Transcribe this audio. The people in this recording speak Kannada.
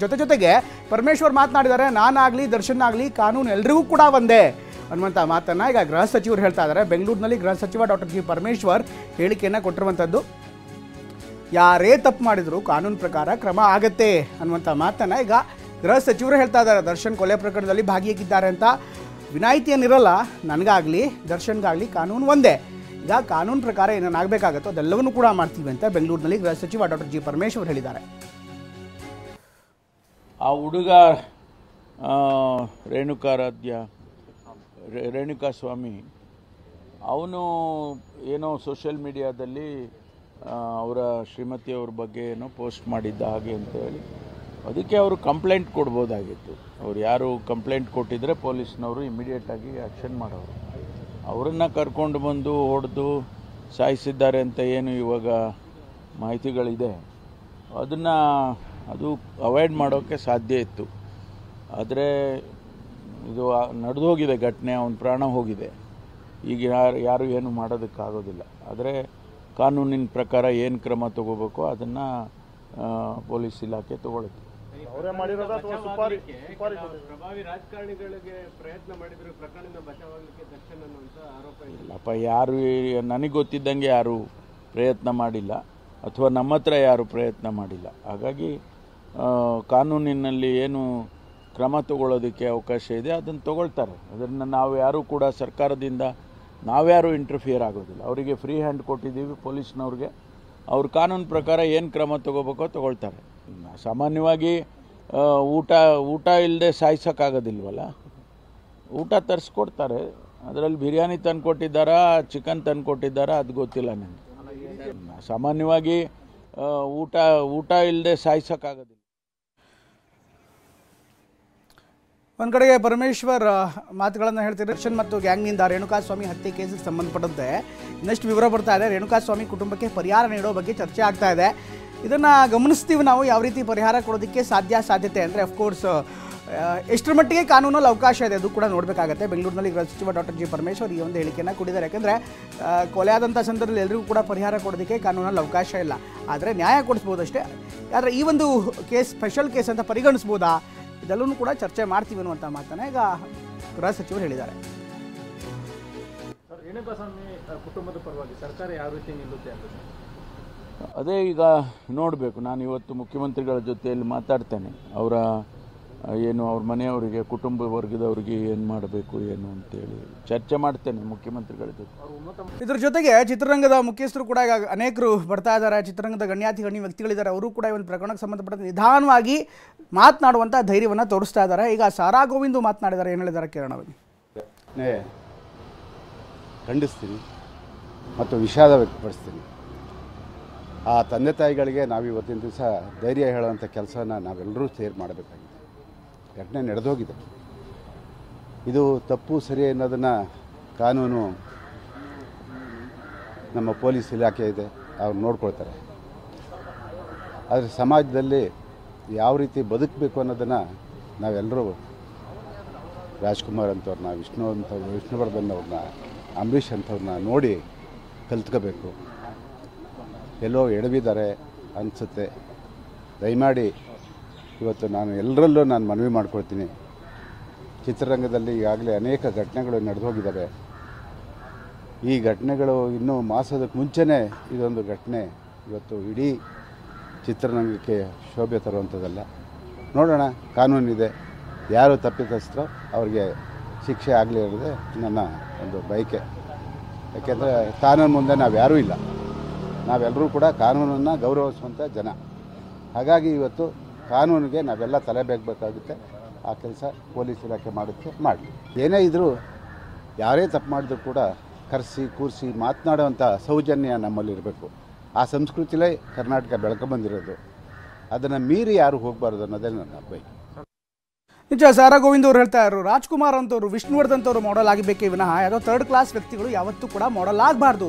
ಜೊತೆಗೆ ಪರಮೇಶ್ವರ್ ಮಾತನಾಡಿದ್ದಾರೆ, ನಾನಾಗಲಿ ದರ್ಶನ್ ಆಗಲಿ ಕಾನೂನು ಎಲ್ರಿಗೂ ಕೂಡ ಒಂದೇ ಅನ್ನುವಂಥ ಮಾತನ್ನು ಈಗ ಗೃಹ ಸಚಿವರು ಹೇಳ್ತಾ ಇದ್ದಾರೆ. ಬೆಂಗಳೂರಿನಲ್ಲಿ ಗೃಹ ಸಚಿವ ಡಾಕ್ಟರ್ ಜಿ ಪರಮೇಶ್ವರ್ ಹೇಳಿಕೆಯನ್ನು ಕೊಟ್ಟಿರುವಂಥದ್ದು. ಯಾರೇ ತಪ್ಪು ಮಾಡಿದ್ರು ಕಾನೂನು ಪ್ರಕಾರ ಕ್ರಮ ಆಗತ್ತೆ ಅನ್ನುವಂಥ ಮಾತನ್ನು ಈಗ ಗೃಹ ಸಚಿವರು ಹೇಳ್ತಾ ಇದ್ದಾರೆ. ದರ್ಶನ್ ಕೊಲೆ ಪ್ರಕರಣದಲ್ಲಿ ಭಾಗಿಯಾಗಿದ್ದಾರೆ ಅಂತ ವಿನಾಯಿತಿ ಏನಿರಲ್ಲ, ನನಗಾಗಲಿ ದರ್ಶನ್ಗಾಗಲಿ ಕಾನೂನು ಒಂದೇ. ಈಗ ಕಾನೂನು ಪ್ರಕಾರ ಏನೇನಾಗಬೇಕಾಗತ್ತೋ ಅದೆಲ್ಲವನ್ನೂ ಕೂಡ ಮಾಡ್ತೀವಿ ಅಂತ ಬೆಂಗಳೂರಿನಲ್ಲಿ ಗೃಹ ಸಚಿವ ಡಾಕ್ಟರ್ ಜಿ ಪರಮೇಶ್ವರ್ ಹೇಳಿದ್ದಾರೆ. ಆ ಹುಡುಗ ರೇಣುಕಾ ಸ್ವಾಮಿ ಅವನು ಏನೋ ಸೋಷಿಯಲ್ ಮೀಡಿಯಾದಲ್ಲಿ ಅವರ ಶ್ರೀಮತಿಯವ್ರ ಬಗ್ಗೆ ಏನೋ ಪೋಸ್ಟ್ ಮಾಡಿದ್ದ ಹಾಗೆ ಅಂತೇಳಿ ಅದಕ್ಕೆ ಅವರು ಕಂಪ್ಲೇಂಟ್ ಕೊಡ್ಬೋದಾಗಿತ್ತು. ಅವ್ರು ಯಾರು ಕಂಪ್ಲೇಂಟ್ ಕೊಟ್ಟಿದ್ರೆ ಪೊಲೀಸ್ನವರು ಇಮಿಡಿಯೇಟಾಗಿ ಆ್ಯಕ್ಷನ್ ಮಾಡೋರು. ಅವರನ್ನು ಕರ್ಕೊಂಡು ಬಂದು ಹೊಡೆದು ಸಾಯಿಸಿದ್ದಾರೆ ಅಂತ ಏನು ಇವಾಗ ಮಾಹಿತಿಗಳಿದೆ, ಅದು ಅವಾಯ್ಡ್ ಮಾಡೋಕ್ಕೆ ಸಾಧ್ಯ ಇತ್ತು. ಆದರೆ ಇದು ನಡೆದು ಹೋಗಿದೆ ಘಟನೆ, ಅವನ ಪ್ರಾಣ ಹೋಗಿದೆ. ಈಗ ಯಾರು ಏನು ಮಾಡೋದಕ್ಕಾಗೋದಿಲ್ಲ. ಆದರೆ ಕಾನೂನಿನ ಪ್ರಕಾರ ಏನು ಕ್ರಮ ತಗೋಬೇಕು ಅದನ್ನು ಪೊಲೀಸ್ ಇಲಾಖೆ ತಗೊಳುತ್ತೆ. ಇಲ್ಲಪ್ಪ, ಯಾರು ನನಗೆ ಗೊತ್ತಿದ್ದಂಗೆ ಯಾರು ಪ್ರಯತ್ನ ಮಾಡಿಲ್ಲ, ಅಥವಾ ನಮ್ಮ ಹತ್ರ ಯಾರು ಪ್ರಯತ್ನ ಮಾಡಿಲ್ಲ. ಹಾಗಾಗಿ ಕಾನೂನಿನಲ್ಲಿ ಏನು ಕ್ರಮ ತಗೊಳ್ಳೋದಕ್ಕೆ ಅವಕಾಶ ಇದೆ ಅದನ್ನು ತಗೊಳ್ತಾರೆ. ಅದನ್ನು ನಾವು ಯಾರೂ ಕೂಡ ಸರ್ಕಾರದಿಂದ ನಾವ್ಯಾರೂ ಇಂಟರ್ಫಿಯರ್ ಆಗೋದಿಲ್ಲ. ಅವರಿಗೆ ಫ್ರೀ ಹ್ಯಾಂಡ್ ಕೊಟ್ಟಿದ್ದೀವಿ ಪೊಲೀಸ್ನವ್ರಿಗೆ. ಅವ್ರ ಕಾನೂನು ಪ್ರಕಾರ ಏನು ಕ್ರಮ ತಗೋಬೇಕೋ ತಗೊಳ್ತಾರೆ. ಸಾಮಾನ್ಯವಾಗಿ ಊಟ ಇಲ್ಲದೆ ಸಾಯಿಸೋಕ್ಕಾಗೋದಿಲ್ವಲ್ಲ, ಊಟ ತರಿಸ್ಕೊಡ್ತಾರೆ. ಅದರಲ್ಲಿ ಬಿರಿಯಾನಿ ತಂದು ಕೊಟ್ಟಿದ್ದಾರಾ, ಚಿಕನ್ ತಂದು ಕೊಟ್ಟಿದ್ದಾರಾ ಅದು ಗೊತ್ತಿಲ್ಲ ನನಗೆ. ಸಾಮಾನ್ಯವಾಗಿ ಊಟ ಇಲ್ಲದೆ ಸಾಯಿಸೋಕ್ಕಾಗೋದಿಲ್ಲ. ಒಂದು ಕಡೆಗೆ ಪರಮೇಶ್ವರ್ ಮಾತುಗಳನ್ನು ಹೇಳ್ತಿದ್ದಾರೆ. ದರ್ಶನ್ ಮತ್ತು ಗ್ಯಾಂಗ್ನಿಂದ ರೇಣುಕಾಸ್ವಾಮಿ ಹತ್ಯೆ ಕೇಸಿಗೆ ಸಂಬಂಧಪಟ್ಟಂತೆ ಇನ್ನಷ್ಟು ವಿವರ ಬರ್ತಾ ಇದೆ. ರೇಣುಕಾಸ್ವಾಮಿ ಕುಟುಂಬಕ್ಕೆ ಪರಿಹಾರ ನೀಡೋ ಬಗ್ಗೆ ಚರ್ಚೆ ಆಗ್ತಾ ಇದೆ. ಇದನ್ನು ಗಮನಿಸ್ತೀವಿ ನಾವು. ಯಾವ ರೀತಿ ಪರಿಹಾರ ಕೊಡೋದಕ್ಕೆ ಸಾಧ್ಯತೆ ಅಂದರೆ ಅಫ್ಕೋರ್ಸ್ ಎಷ್ಟರ ಮಟ್ಟಿಗೆ ಕಾನೂನಲ್ಲಿ ಅವಕಾಶ ಇದೆ ಅದು ಕೂಡ ನೋಡಬೇಕಾಗತ್ತೆ. ಬೆಂಗಳೂರಿನಲ್ಲಿ ಗೃಹ ಸಚಿವ ಡಾಕ್ಟರ್ ಜಿ ಪರಮೇಶ್ವರ್ ಈ ಒಂದು ಹೇಳಿಕೆಯನ್ನು ಕೊಟ್ಟಿದ್ದಾರೆ. ಯಾಕೆಂದರೆ ಕೊಲೆ ಆದಂಥ ಸಂದರ್ಭದಲ್ಲಿ ಎಲ್ಲರಿಗೂ ಕೂಡ ಪರಿಹಾರ ಕೊಡೋದಕ್ಕೆ ಕಾನೂನಲ್ಲಿ ಅವಕಾಶ ಇಲ್ಲ, ಆದರೆ ನ್ಯಾಯ ಕೊಡಿಸ್ಬೋದಷ್ಟೇ. ಆದರೆ ಈ ಒಂದು ಕೇಸ್ ಸ್ಪೆಷಲ್ ಕೇಸ್ ಅಂತ ಪರಿಗಣಿಸ್ಬೋದಾ, ಇದೆಲ್ಲವೂ ಕೂಡ ಚರ್ಚೆ ಮಾಡ್ತೀವಿ ಅನ್ನುವಂಥ ಮಾತನ್ನು ಈಗ ಗೃಹ ಸಚಿವರು ಹೇಳಿದ್ದಾರೆ. ರೇಣುಕಾಸ್ವಾಮಿ ಕುಟುಂಬದ ಪರವಾಗಿ ಸರ್ಕಾರ ಯಾವ ರೀತಿ ನಿಲ್ಲುತ್ತೆ ಅಂತ ಅದೇ ಈಗ ನೋಡಬೇಕು. ನಾನು ಇವತ್ತು ಮುಖ್ಯಮಂತ್ರಿಗಳ ಜೊತೆಯಲ್ಲಿ ಮಾತಾಡ್ತೇನೆ. ಅವ್ರ ಮನೆಯವರಿಗೆ, ಕುಟುಂಬ ವರ್ಗದವರಿಗೆ ಏನು ಮಾಡಬೇಕು ಏನು ಅಂತೇಳಿ ಚರ್ಚೆ ಮಾಡ್ತೇನೆ ಮುಖ್ಯಮಂತ್ರಿಗಳ ಜೊತೆ. ಇದ್ರ ಜೊತೆಗೆ ಚಿತ್ರರಂಗದ ಮುಖ್ಯಸ್ಥರು ಕೂಡ ಈಗ ಅನೇಕರು ಬರ್ತಾ ಇದ್ದಾರೆ. ಚಿತ್ರರಂಗದ ಗಣ್ಯ ವ್ಯಕ್ತಿಗಳಿದ್ದಾರೆ. ಅವರು ಕೂಡ ಈ ಒಂದು ಪ್ರಕರಣಕ್ಕೆ ಸಂಬಂಧಪಟ್ಟಂತೆ ನಿಧಾನವಾಗಿ ಮಾತನಾಡುವಂಥ ಧೈರ್ಯವನ್ನು ತೋರಿಸ್ತಾ ಇದ್ದಾರೆ. ಈಗ ಸಾರಾ ಗೋವಿಂದು ಮಾತನಾಡಿದ್ದಾರೆ. ಏನು ಹೇಳಿದ್ದಾರೆ ಕೇಳೋಣ. ಖಂಡಿಸ್ತೀನಿ ಮತ್ತು ವಿಷಾದ ವ್ಯಕ್ತಪಡಿಸ್ತೀನಿ. ಆ ತಂದೆ ತಾಯಿಗಳಿಗೆ ನಾವು ಇವತ್ತಿನ ದಿವಸ ಧೈರ್ಯ ಹೇಳುವಂಥ ಕೆಲಸನ ನಾವೆಲ್ಲರೂ ಸೇರಿ ಮಾಡಬೇಕಾಗಿದೆ. ಘಟನೆ ನಡೆದೋಗಿದೆ. ಇದು ತಪ್ಪು ಸರಿ ಅನ್ನೋದನ್ನು ಕಾನೂನು, ನಮ್ಮ ಪೊಲೀಸ್ ಇಲಾಖೆ ಇದೆ, ಅವ್ರು ನೋಡ್ಕೊಳ್ತಾರೆ. ಆದರೆ ಸಮಾಜದಲ್ಲಿ ಯಾವ ರೀತಿ ಬದುಕಬೇಕು ಅನ್ನೋದನ್ನು ನಾವೆಲ್ಲರೂ ರಾಜ್ಕುಮಾರ್ ಅಂಥವ್ರನ್ನ, ವಿಷ್ಣುವರ್ಧನ್ ಅವ್ರನ್ನ, ಅಂಬರೀಷ್ ಅಂಥವ್ರನ್ನ ನೋಡಿ ಕಲ್ತ್ಕೋಬೇಕು. ಎಲ್ಲೋ ಎಡವಿದ್ದಾರೆ ಅನಿಸುತ್ತೆ. ದಯಮಾಡಿ ಇವತ್ತು ನಾನು ಎಲ್ಲರಲ್ಲೂ ಮನವಿ ಮಾಡ್ಕೊಳ್ತೀನಿ. ಚಿತ್ರರಂಗದಲ್ಲಿ ಈಗಾಗಲೇ ಅನೇಕ ಘಟನೆಗಳು ನಡೆದು ಹೋಗಿದ್ದಾವೆ. ಈ ಘಟನೆಗಳು ಇನ್ನೂ ಮಾಸದಕ್ಕೆ ಮುಂಚೆನೇ ಇದೊಂದು ಘಟನೆ ಇವತ್ತು ಇಡೀ ಚಿತ್ರರಂಗಕ್ಕೆ ಶೋಭೆ ತರುವಂಥದ್ದಲ್ಲ. ನೋಡೋಣ, ಕಾನೂನಿದೆ. ಯಾರು ತಪ್ಪಿತಸ್ಥರೋ ಅವ್ರಿಗೆ ಶಿಕ್ಷೆ ಆಗಲಿ ಅನ್ನೋದೇ ನನ್ನ ಒಂದು ಬಯಕೆ. ಯಾಕೆಂದರೆ ಕಾನೂನು ಮುಂದೆ ನಾವ್ಯಾರೂ ಇಲ್ಲ. ನಾವೆಲ್ಲರೂ ಕೂಡ ಕಾನೂನನ್ನು ಗೌರವಿಸುವಂಥ ಜನ. ಹಾಗಾಗಿ ಇವತ್ತು ಕಾನೂನಿಗೆ ನಾವೆಲ್ಲ ತಲೆ ಬೇಕಬೇಕಾಗುತ್ತೆ. ಆ ಕೆಲಸ ಪೊಲೀಸ್ ಇಲಾಖೆ ಮಾಡುತ್ತೆ, ಮಾಡಲಿ. ಏನೇ ಇದ್ದರೂ ಯಾರೇ ತಪ್ಪು ಮಾಡಿದ್ರು ಕೂಡ ಕರೆಸಿ ಕೂರಿಸಿ ಮಾತನಾಡುವಂಥ ಸೌಜನ್ಯ ನಮ್ಮಲ್ಲಿರಬೇಕು. ಆ ಸಂಸ್ಕೃತಿಲೇ ಕರ್ನಾಟಕ ಬೆಳ್ಕೊಂಬಂದಿರೋದು. ಅದನ್ನು ಮೀರಿ ಯಾರು ಹೋಗಬಾರ್ದು ಅನ್ನೋದೇ ನನ್ನ ಬಯಕೆ. ನಿಜ, ಸಾರಾ ಗೋವಿಂದ್ ಅವರು ಹೇಳ್ತಾ ಇದ್ರು, ರಾಜ್ಕುಮಾರ್ ಅಂತವರು, ವಿಷ್ಣುವರ್ಧನ್ ಅಂತವರು ಮಾಡೆಲ್ ಆಗಬೇಕೇ ವಿನಃ ಯಾವುದೋ ಥರ್ಡ್ ಕ್ಲಾಸ್ ವ್ಯಕ್ತಿಗಳು ಯಾವತ್ತೂ ಕೂಡ ಮಾಡೆಲ್ ಆಗಬಾರ್ದು.